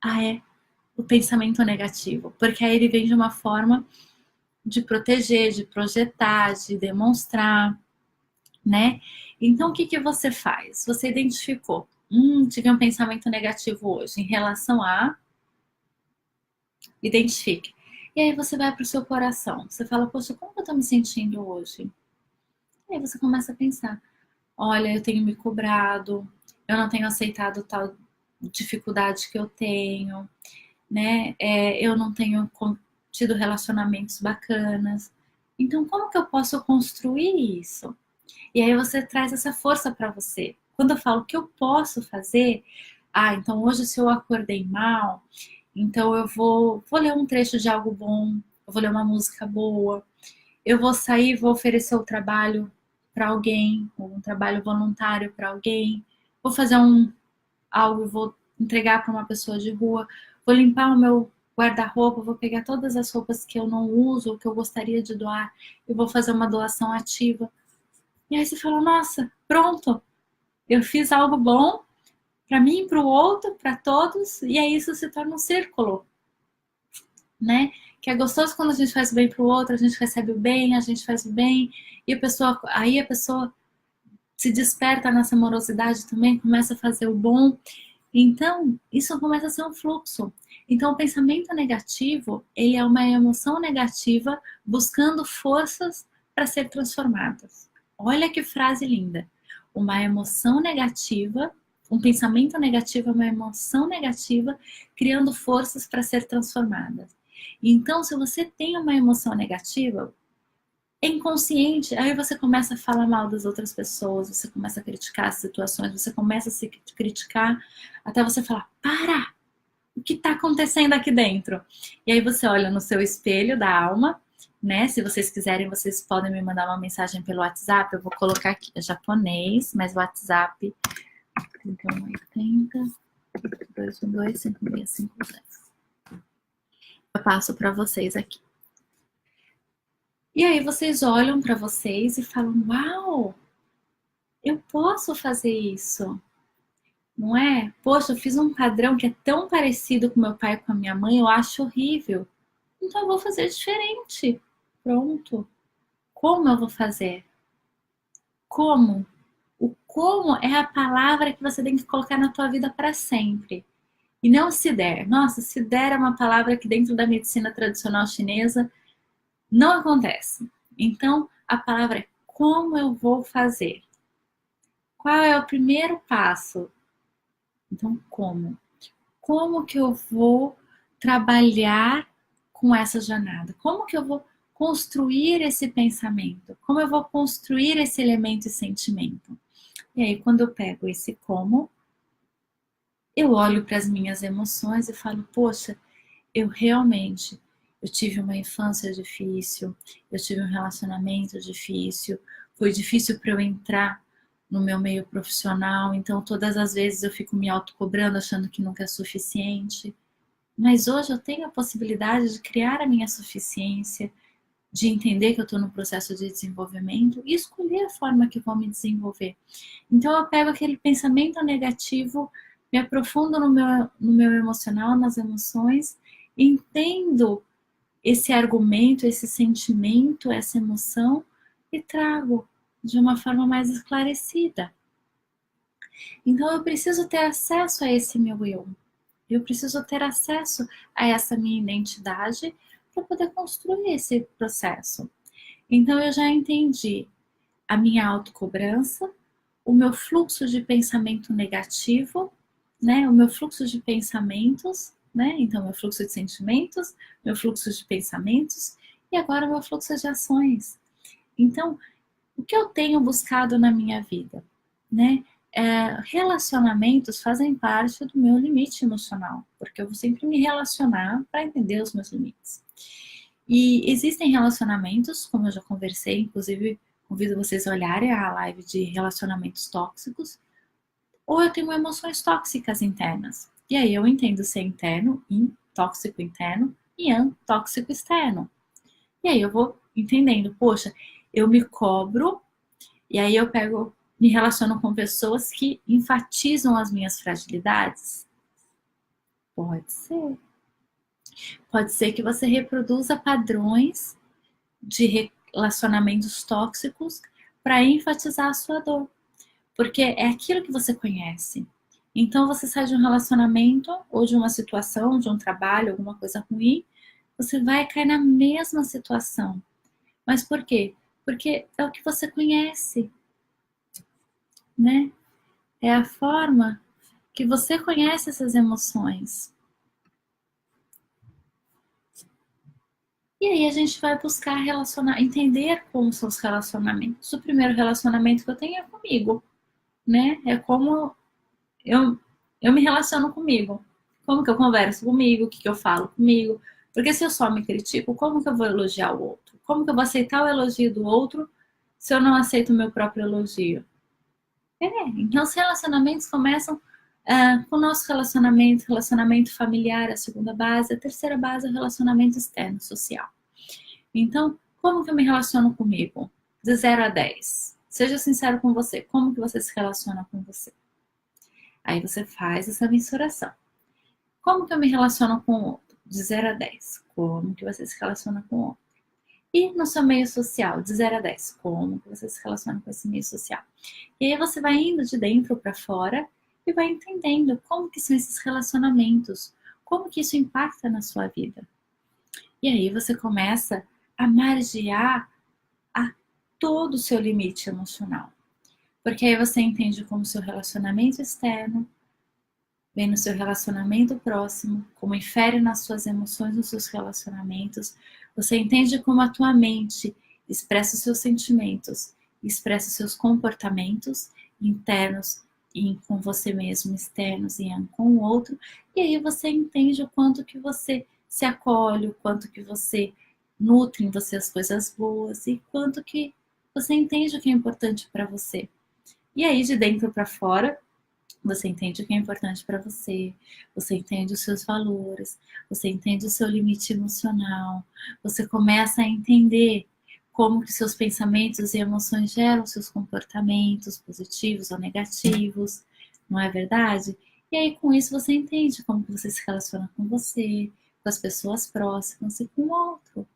Speaker 1: é o pensamento negativo, porque aí ele vem de uma forma de proteger, de projetar, de demonstrar, né? Então, o que que você faz? Você identificou, tive um pensamento negativo hoje em relação a... Identifique. E aí você vai para o seu coração. Você fala, poxa, como eu estou me sentindo hoje? E aí você começa a pensar, olha, eu tenho me cobrado, eu não tenho aceitado tal dificuldade que eu tenho, né? Eu não tenho tido relacionamentos bacanas. Então, como que eu posso construir isso? E aí você traz essa força para você. Quando eu falo que eu posso fazer, então hoje se eu acordei mal, então eu vou ler um trecho de algo bom, eu vou ler uma música boa, eu vou sair, vou oferecer o trabalho para alguém, um trabalho voluntário para alguém, vou fazer algo, vou entregar para uma pessoa de rua, vou limpar o meu guarda-roupa, vou pegar todas as roupas que eu não uso, ou que eu gostaria de doar, e vou fazer uma doação ativa. E aí você fala, nossa, pronto, eu fiz algo bom para mim, para o outro, para todos, e aí isso se torna um círculo, né? Que é gostoso quando a gente faz o bem para o outro, a gente recebe o bem, a gente faz o bem, e aí a pessoa se desperta nessa amorosidade também, começa a fazer o bom. Então, isso começa a ser um fluxo. Então, o pensamento negativo, ele é uma emoção negativa buscando forças para ser transformadas. Olha que frase linda. Uma emoção negativa, um pensamento negativo é uma emoção negativa criando forças para ser transformada. Então, se você tem uma emoção negativa, é inconsciente, aí você começa a falar mal das outras pessoas, você começa a criticar as situações, você começa a se criticar, até você falar, para! O que está acontecendo aqui dentro? E aí você olha no seu espelho da alma, né? Se vocês quiserem, vocês podem me mandar uma mensagem pelo WhatsApp, eu vou colocar aqui, é japonês, mas o WhatsApp 3180 212 5650. Eu passo para vocês aqui. E aí vocês olham para vocês e falam, uau, eu posso fazer isso, não é? Poxa, eu fiz um padrão que é tão parecido com meu pai e com a minha mãe, eu acho horrível. Então eu vou fazer diferente. Pronto. Como eu vou fazer? Como? O como é a palavra que você tem que colocar na tua vida para sempre. E não se der. Nossa, se der é uma palavra que dentro da medicina tradicional chinesa não acontece. Então, a palavra é como eu vou fazer. Qual é o primeiro passo? Então, como? Como que eu vou trabalhar com essa jornada? Como que eu vou construir esse pensamento? Como eu vou construir esse elemento e sentimento? E aí, quando eu pego esse como, eu olho para as minhas emoções e falo, poxa, eu realmente, eu tive uma infância difícil, eu tive um relacionamento difícil, foi difícil para eu entrar no meu meio profissional, então todas as vezes eu fico me autocobrando, achando que nunca é suficiente. Mas hoje eu tenho a possibilidade de criar a minha suficiência, de entender que eu estou no processo de desenvolvimento e escolher a forma que vou me desenvolver. Então eu pego aquele pensamento negativo, me aprofundo no meu emocional, nas emoções, entendo esse argumento, esse sentimento, essa emoção e trago de uma forma mais esclarecida. Então eu preciso ter acesso a esse meu eu. Eu preciso ter acesso a essa minha identidade para poder construir esse processo. Então eu já entendi a minha autocobrança, o meu fluxo de pensamento negativo, né? O meu fluxo de pensamentos, né? Então meu fluxo de sentimentos, meu fluxo de pensamentos e agora o meu fluxo de ações. Então, o que eu tenho buscado na minha vida, né? Relacionamentos fazem parte do meu limite emocional, porque eu vou sempre me relacionar para entender os meus limites. E existem relacionamentos, como eu já conversei, inclusive convido vocês a olharem a live de relacionamentos tóxicos, ou eu tenho emoções tóxicas internas. E aí eu entendo ser interno, tóxico interno, e tóxico externo. E aí eu vou entendendo, poxa, eu me cobro, e aí eu pego me relaciono com pessoas que enfatizam as minhas fragilidades? Pode ser. Pode ser que você reproduza padrões de relacionamentos tóxicos para enfatizar a sua dor, porque é aquilo que você conhece. Então você sai de um relacionamento ou de uma situação, de um trabalho, alguma coisa ruim, você vai cair na mesma situação. Mas por quê? Porque é o que você conhece, né? É a forma que você conhece essas emoções. E aí a gente vai buscar entender como são os relacionamentos. O primeiro relacionamento que eu tenho é comigo, né? É como eu, eu me relaciono comigo. Como que eu converso comigo, o que eu falo comigo. Porque se eu só me critico, como que eu vou elogiar o outro? Como que eu vou aceitar o elogio do outro se eu não aceito o meu próprio elogio? Então os relacionamentos começam com o nosso relacionamento familiar, a segunda base, a terceira base é o relacionamento externo, social. Então, como que eu me relaciono comigo? De 0 a 10. Seja sincero com você. Como que você se relaciona com você? Aí você faz essa mensuração. Como que eu me relaciono com o outro? De 0 a 10. Como que você se relaciona com o outro? E no seu meio social, de 0 a 10. Como que você se relaciona com esse meio social? E aí você vai indo de dentro para fora e vai entendendo como que são esses relacionamentos, como que isso impacta na sua vida. E aí você começa a margear a todo o seu limite emocional. Porque aí você entende como o seu relacionamento externo vem no seu relacionamento próximo, como infere nas suas emoções, nos seus relacionamentos. Você entende como a tua mente expressa os seus sentimentos, expressa os seus comportamentos internos e com você mesmo, externos e com o outro. E aí você entende o quanto que você se acolhe, o quanto que você nutre em você as coisas boas e quanto que você entende o que é importante para você. E aí de dentro para fora, você entende o que é importante para você, você entende os seus valores, você entende o seu limite emocional, você começa a entender como que seus pensamentos e emoções geram seus comportamentos positivos ou negativos, não é verdade? E aí com isso você entende como que você se relaciona com você, com as pessoas próximas e com o outro.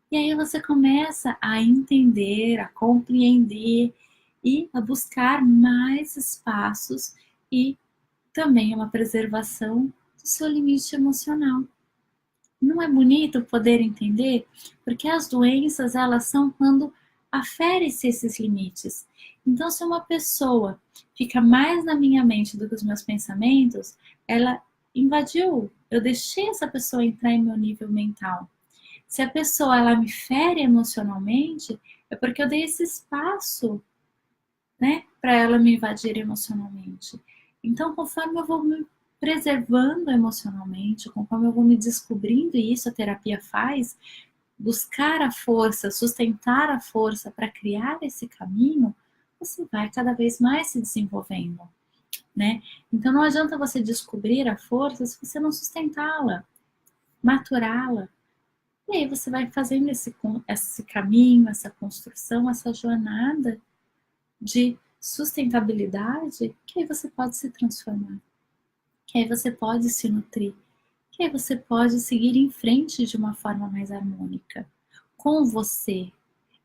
Speaker 1: E aí você começa a entender, a compreender e a buscar mais espaços e também uma preservação do seu limite emocional. Não é bonito poder entender? Porque as doenças, elas são quando afere-se esses limites. Então, se uma pessoa fica mais na minha mente do que os meus pensamentos, ela invadiu, eu deixei essa pessoa entrar em meu nível mental. Se a pessoa ela me fere emocionalmente, é porque eu dei esse espaço, né, para ela me invadir emocionalmente. Então, conforme eu vou me preservando emocionalmente, conforme eu vou me descobrindo, e isso a terapia faz, buscar a força, sustentar a força para criar esse caminho, você vai cada vez mais se desenvolvendo, né? Então não adianta você descobrir a força se você não sustentá-la, maturá-la. E aí você vai fazendo esse caminho, essa construção, essa jornada de sustentabilidade, que aí você pode se transformar, que aí você pode se nutrir, que aí você pode seguir em frente de uma forma mais harmônica, com você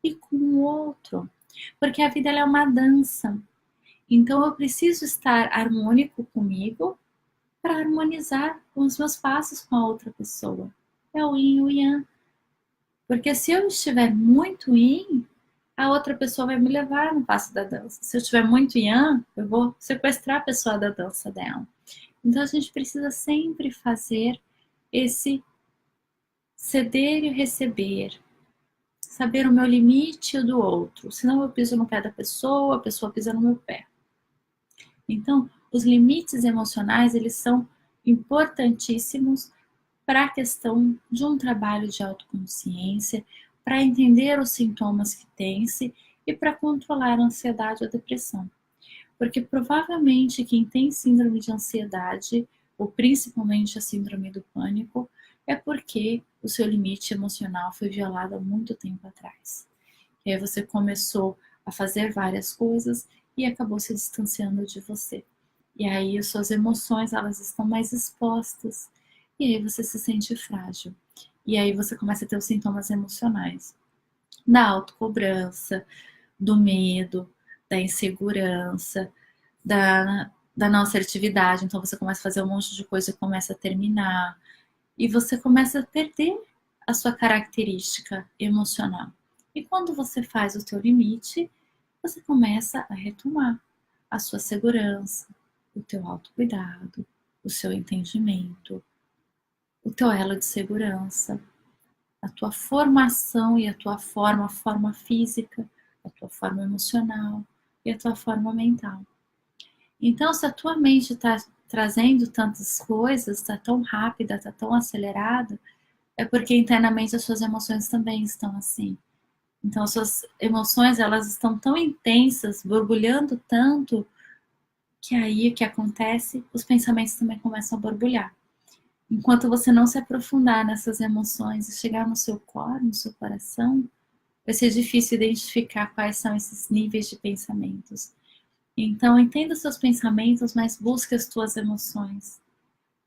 Speaker 1: e com o outro. Porque a vida é uma dança. Então eu preciso estar harmônico comigo para harmonizar com os meus passos com a outra pessoa. É o yin e o yang. Porque se eu estiver muito yin, a outra pessoa vai me levar no passo da dança. Se eu estiver muito yang, eu vou sequestrar a pessoa da dança dela. Então a gente precisa sempre fazer esse ceder e receber, saber o meu limite e o do outro. Senão eu piso no pé da pessoa, a pessoa pisa no meu pé. Então, os limites emocionais, eles são importantíssimos para a questão de um trabalho de autoconsciência, para entender os sintomas que tem-se e para controlar a ansiedade ou a depressão. Porque provavelmente quem tem síndrome de ansiedade, ou principalmente a síndrome do pânico, é porque o seu limite emocional foi violado há muito tempo atrás. E aí você começou a fazer várias coisas e acabou se distanciando de você. E aí as suas emoções, elas estão mais expostas, e aí você se sente frágil. E aí você começa a ter os sintomas emocionais da autocobrança, do medo, da insegurança, da não assertividade. Então você começa a fazer um monte de coisa e começa a terminar. E você começa a perder a sua característica emocional. E quando você faz o teu limite, você começa a retomar a sua segurança, o teu autocuidado, o seu entendimento, o teu elo de segurança, a tua formação e a forma física, a tua forma emocional e a tua forma mental. Então, se a tua mente está trazendo tantas coisas, está tão rápida, está tão acelerada, é porque internamente as suas emoções também estão assim. Então, as suas emoções, elas estão tão intensas, borbulhando tanto, que aí o que acontece? Os pensamentos também começam a borbulhar. Enquanto você não se aprofundar nessas emoções e chegar no seu core, no seu coração, vai ser difícil identificar quais são esses níveis de pensamentos. Então, entenda os seus pensamentos, mas busque as tuas emoções,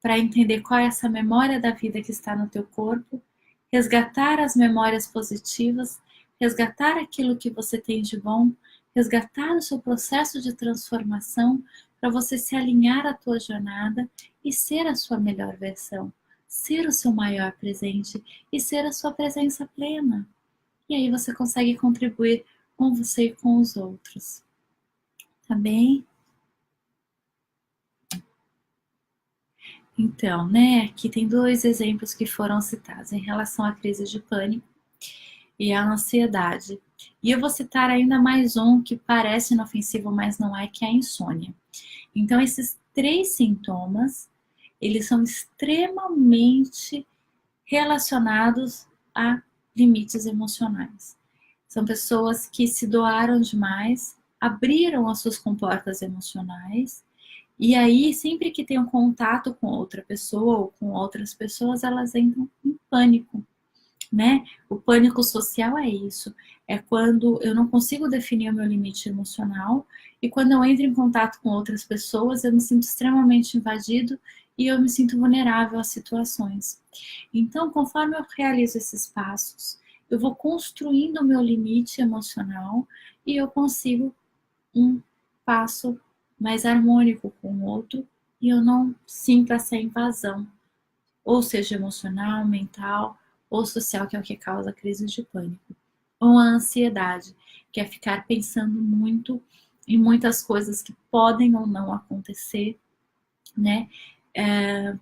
Speaker 1: para entender qual é essa memória da vida que está no teu corpo, resgatar as memórias positivas, resgatar aquilo que você tem de bom, resgatar o seu processo de transformação para você se alinhar à tua jornada e ser a sua melhor versão, ser o seu maior presente e ser a sua presença plena. E aí você consegue contribuir com você e com os outros. Tá bem? Então, né, aqui tem dois exemplos que foram citados em relação à crise de pânico e à ansiedade. E eu vou citar ainda mais um que parece inofensivo, mas não é, que é a insônia. Então, esses três sintomas, eles são extremamente relacionados a limites emocionais. São pessoas que se doaram demais, abriram as suas comportas emocionais, e aí, sempre que tem um contato com outra pessoa ou com outras pessoas, elas entram em pânico, né? O pânico social é isso, é quando eu não consigo definir o meu limite emocional e quando eu entro em contato com outras pessoas, eu me sinto extremamente invadido e eu me sinto vulnerável às situações. Então, conforme eu realizo esses passos, eu vou construindo o meu limite emocional e eu consigo um passo mais harmônico com o outro e eu não sinto essa invasão, ou seja, emocional, mental ou social, que é o que causa a crise de pânico. Ou a ansiedade, que é ficar pensando muito em muitas coisas que podem ou não acontecer, né?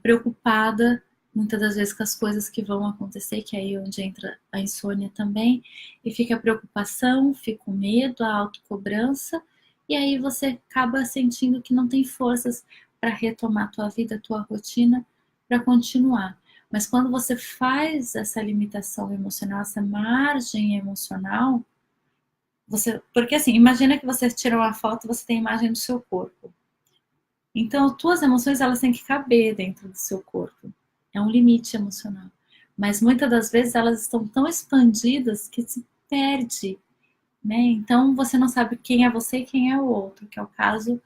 Speaker 1: Preocupada muitas das vezes com as coisas que vão acontecer, que é aí onde entra a insônia também, e fica a preocupação, fica o medo, a autocobrança, e aí você acaba sentindo que não tem forças para retomar a tua vida, a tua rotina, para continuar. Mas quando você faz essa limitação emocional, essa margem emocional, porque assim, imagina que você tirou uma foto, você tem a imagem do seu corpo. Então, tuas emoções, elas têm que caber dentro do seu corpo. É um limite emocional. Mas muitas das vezes elas estão tão expandidas que se perde, né? Então você não sabe quem é você e quem é o outro, que é o caso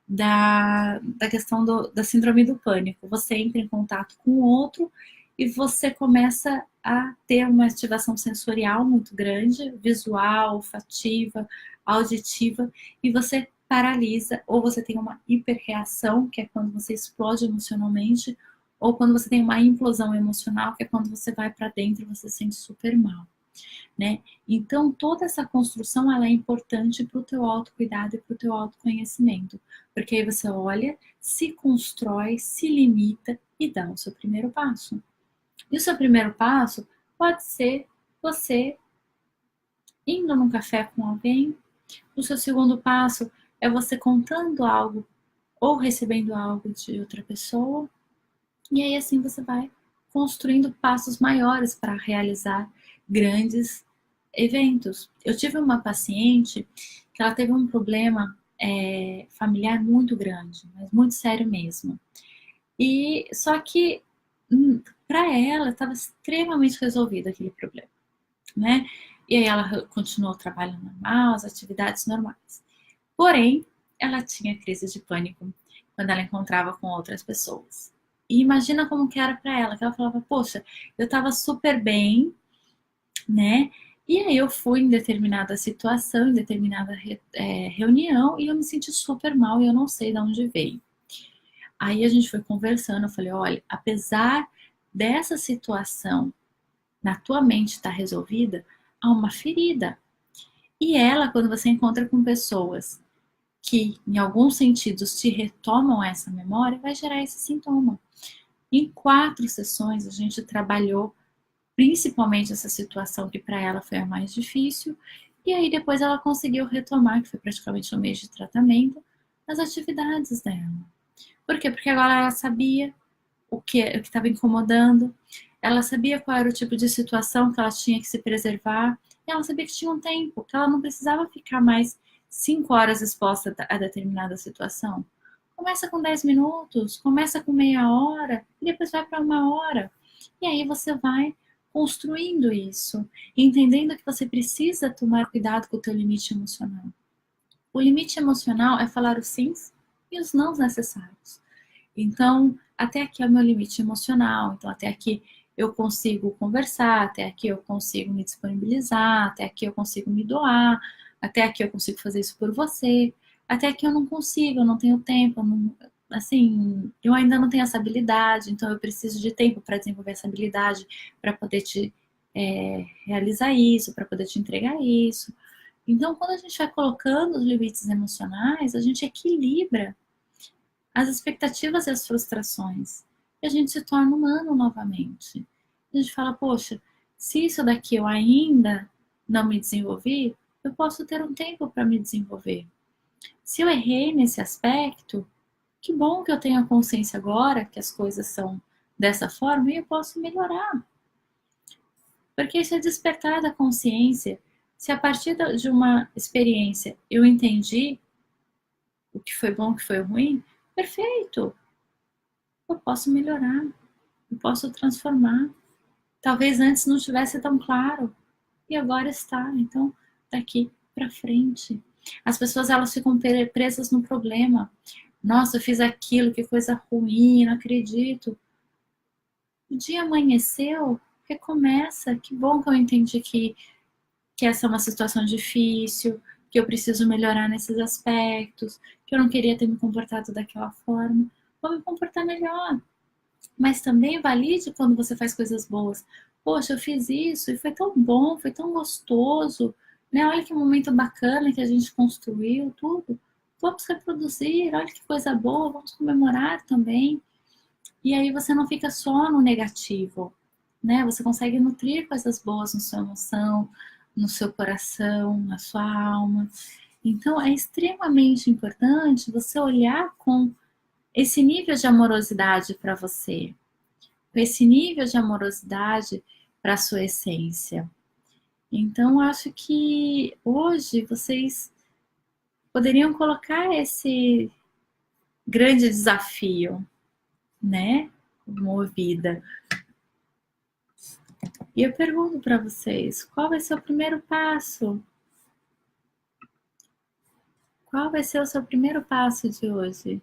Speaker 1: da questão da síndrome do pânico. Você entra em contato com o outro e você começa a ter uma ativação sensorial muito grande, visual, olfativa, auditiva, e você paralisa, ou você tem uma hiperreação, que é quando você explode emocionalmente, ou quando você tem uma implosão emocional, que é quando você vai para dentro e você se sente super mal, né? Então, toda essa construção, ela é importante para o teu autocuidado e para o teu autoconhecimento, porque aí você olha, se constrói, se limita e dá o seu primeiro passo. E o seu primeiro passo pode ser você indo num café com alguém. O seu segundo passo é você contando algo ou recebendo algo de outra pessoa. E aí assim você vai construindo passos maiores para realizar grandes eventos. Eu tive uma paciente que ela teve um problema familiar muito grande, mas muito sério mesmo. E só que para ela estava extremamente resolvido aquele problema, né? E aí ela continuou o trabalho normal, as atividades normais. Porém, ela tinha crise de pânico quando ela encontrava com outras pessoas. E imagina como que era para ela, que ela falava, poxa, eu estava super bem, né? E aí eu fui em determinada situação, em determinada reunião, e eu me senti super mal e eu não sei de onde veio. Aí a gente foi conversando, eu falei, olha, apesar dessa situação na tua mente estar resolvida, há uma ferida. E ela, quando você encontra com pessoas que, em alguns sentidos, te retomam essa memória, vai gerar esse sintoma. Em 4 sessões, a gente trabalhou principalmente essa situação que para ela foi a mais difícil, e aí depois ela conseguiu retomar, que foi praticamente um mês de tratamento, as atividades dela. Por quê? Porque agora ela sabia o que estava incomodando, ela sabia qual era o tipo de situação que ela tinha que se preservar, e ela sabia que tinha um tempo, que ela não precisava ficar mais 5 horas exposta a determinada situação. Começa com 10 minutos, começa com meia hora, e depois vai para 1 hora. E aí você vai construindo isso, entendendo que você precisa tomar cuidado com o teu limite emocional. O limite emocional é falar os sims e os nãos necessários. Então, até aqui é o meu limite emocional, então até aqui eu consigo conversar, até aqui eu consigo me disponibilizar, até aqui eu consigo me doar, até aqui eu consigo fazer isso por você, até aqui eu não consigo, eu não tenho tempo, eu não, assim, eu ainda não tenho essa habilidade, então eu preciso de tempo para desenvolver essa habilidade, para poder te realizar isso, para poder te entregar isso. Então, quando a gente vai colocando os limites emocionais, a gente equilibra as expectativas e as frustrações. E a gente se torna humano novamente. A gente fala, poxa, se isso daqui eu ainda não me desenvolvi, eu posso ter um tempo para me desenvolver. Se eu errei nesse aspecto, que bom que eu tenho a consciência agora que as coisas são dessa forma e eu posso melhorar. Porque isso é despertar da consciência. Se a partir de uma experiência eu entendi o que foi bom, o que foi ruim, perfeito. Eu posso melhorar, eu posso transformar. Talvez antes não estivesse tão claro e agora está. Então, daqui para frente. As pessoas elas ficam presas no problema. Nossa, eu fiz aquilo, que coisa ruim, não acredito. O dia amanheceu, recomeça. Que bom que eu entendi que essa é uma situação difícil, que eu preciso melhorar nesses aspectos, que eu não queria ter me comportado daquela forma. Vou me comportar melhor. Mas também valide quando você faz coisas boas. Poxa, eu fiz isso e foi tão bom, foi tão gostoso, né? Olha que momento bacana que a gente construiu, tudo. Vamos reproduzir, olha que coisa boa, vamos comemorar também. E aí você não fica só no negativo, né? Você consegue nutrir coisas boas na sua emoção, no seu coração, na sua alma. Então é extremamente importante você olhar com esse nível de amorosidade para você, com esse nível de amorosidade para a sua essência. Então, acho que hoje vocês poderiam colocar esse grande desafio, né? Como vida. E eu pergunto para vocês, qual vai ser o primeiro passo? Qual vai ser o seu primeiro passo de hoje?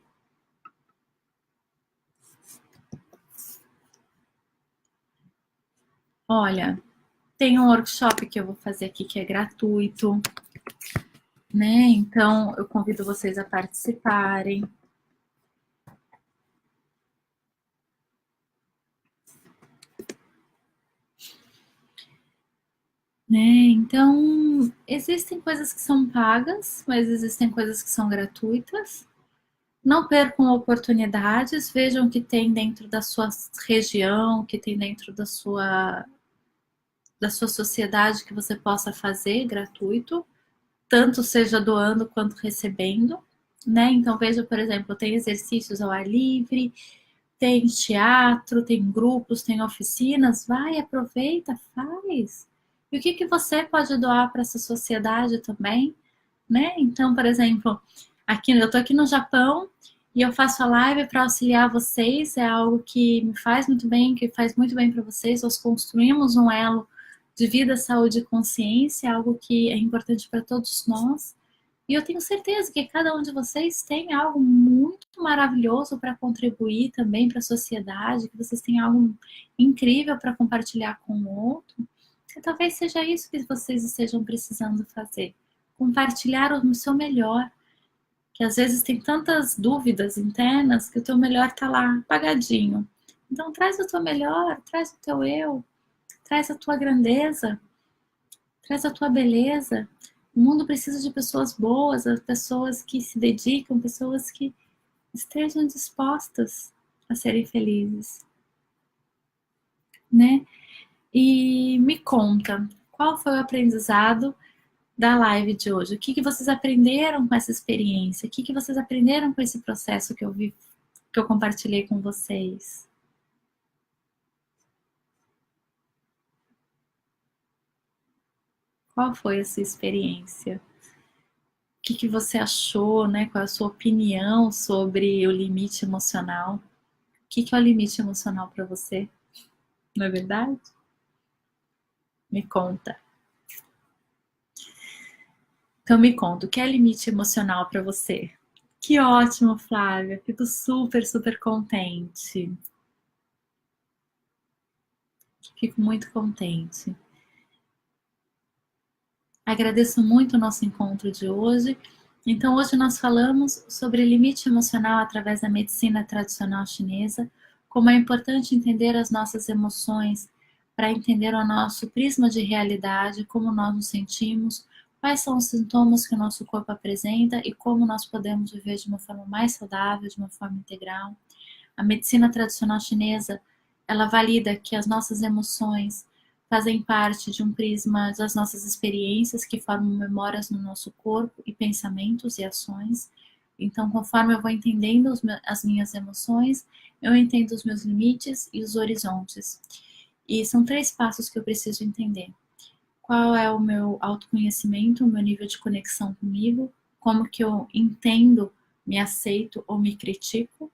Speaker 1: Olha, tem um workshop que eu vou fazer aqui que é gratuito, né? Então, eu convido vocês a participarem. Né? Então, existem coisas que são pagas, mas existem coisas que são gratuitas. Não percam oportunidades, vejam o que tem dentro da sua região, o que tem dentro da sua sociedade que você possa fazer gratuito, tanto seja doando quanto recebendo, né? Então veja, por exemplo, tem exercícios ao ar livre, tem teatro, tem grupos, tem oficinas, vai, aproveita, faz. E o que, que você pode doar para essa sociedade também, né? Então, por exemplo, aqui eu estou aqui no Japão e eu faço a live para auxiliar vocês, é algo que me faz muito bem, que faz muito bem para vocês. Nós construímos um elo de vida, saúde e consciência, algo que é importante para todos nós. E eu tenho certeza que cada um de vocês tem algo muito maravilhoso para contribuir também para a sociedade, que vocês têm algo incrível para compartilhar com o outro. Que talvez seja isso que vocês estejam precisando fazer. Compartilhar o seu melhor. Que às vezes tem tantas dúvidas internas que o teu melhor está lá, apagadinho. Então traz o teu melhor, traz o teu eu, traz a tua grandeza, traz a tua beleza. O mundo precisa de pessoas boas, pessoas que se dedicam, pessoas que estejam dispostas a serem felizes, né? E me conta, qual foi o aprendizado da live de hoje? O que vocês aprenderam com essa experiência? O que vocês aprenderam com esse processo que eu vi, que eu compartilhei com vocês? Qual foi a sua experiência? O que você achou, né? Qual é a sua opinião sobre o limite emocional? O que é o limite emocional para você? Não é verdade? Me conta. Então me conta, o que é limite emocional para você? Que ótimo, Flávia. Fico super, super contente. Fico muito contente. Agradeço muito o nosso encontro de hoje. Então, hoje nós falamos sobre limite emocional através da medicina tradicional chinesa, como é importante entender as nossas emoções para entender o nosso prisma de realidade, como nós nos sentimos, quais são os sintomas que o nosso corpo apresenta e como nós podemos viver de uma forma mais saudável, de uma forma integral. A medicina tradicional chinesa, ela valida que as nossas emoções fazem parte de um prisma das nossas experiências que formam memórias no nosso corpo e pensamentos e ações. Então, conforme eu vou entendendo as minhas emoções, eu entendo os meus limites e os horizontes. E são 3 passos que eu preciso entender. Qual é o meu autoconhecimento, o meu nível de conexão comigo, como que eu entendo, me aceito ou me critico.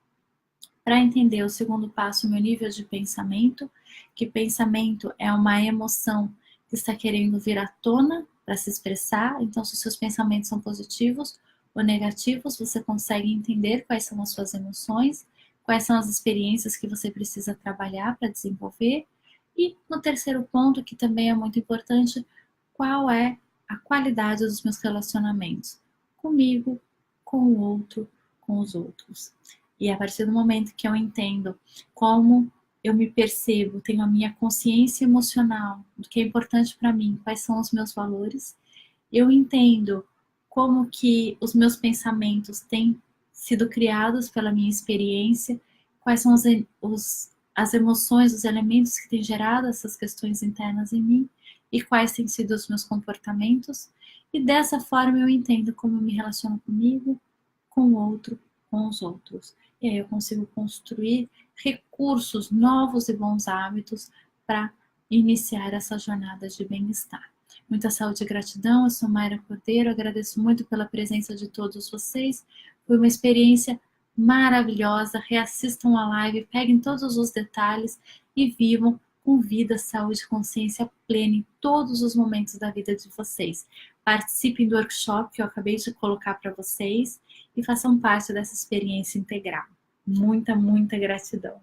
Speaker 1: Para entender o segundo passo, o meu nível de pensamento, que pensamento é uma emoção que está querendo vir à tona para se expressar. Então, se os seus pensamentos são positivos ou negativos, você consegue entender quais são as suas emoções, quais são as experiências que você precisa trabalhar para desenvolver. E no terceiro ponto, que também é muito importante, qual é a qualidade dos meus relacionamentos comigo, com o outro, com os outros. E a partir do momento que eu entendo como eu me percebo, tenho a minha consciência emocional do que é importante para mim, quais são os meus valores, eu entendo como que os meus pensamentos têm sido criados pela minha experiência, quais são as emoções, os elementos que têm gerado essas questões internas em mim e quais têm sido os meus comportamentos. E dessa forma eu entendo como eu me relaciono comigo, com o outro, com os outros. E aí eu consigo construir recursos, novos e bons hábitos para iniciar essa jornada de bem-estar. Muita saúde e gratidão. Eu sou Mayra Cordeiro, agradeço muito pela presença de todos vocês. Foi uma experiência maravilhosa. Reassistam a live, peguem todos os detalhes e vivam com vida, saúde e consciência plena em todos os momentos da vida de vocês. Participem do workshop que eu acabei de colocar para vocês e façam parte dessa experiência integral. Muita, muita gratidão.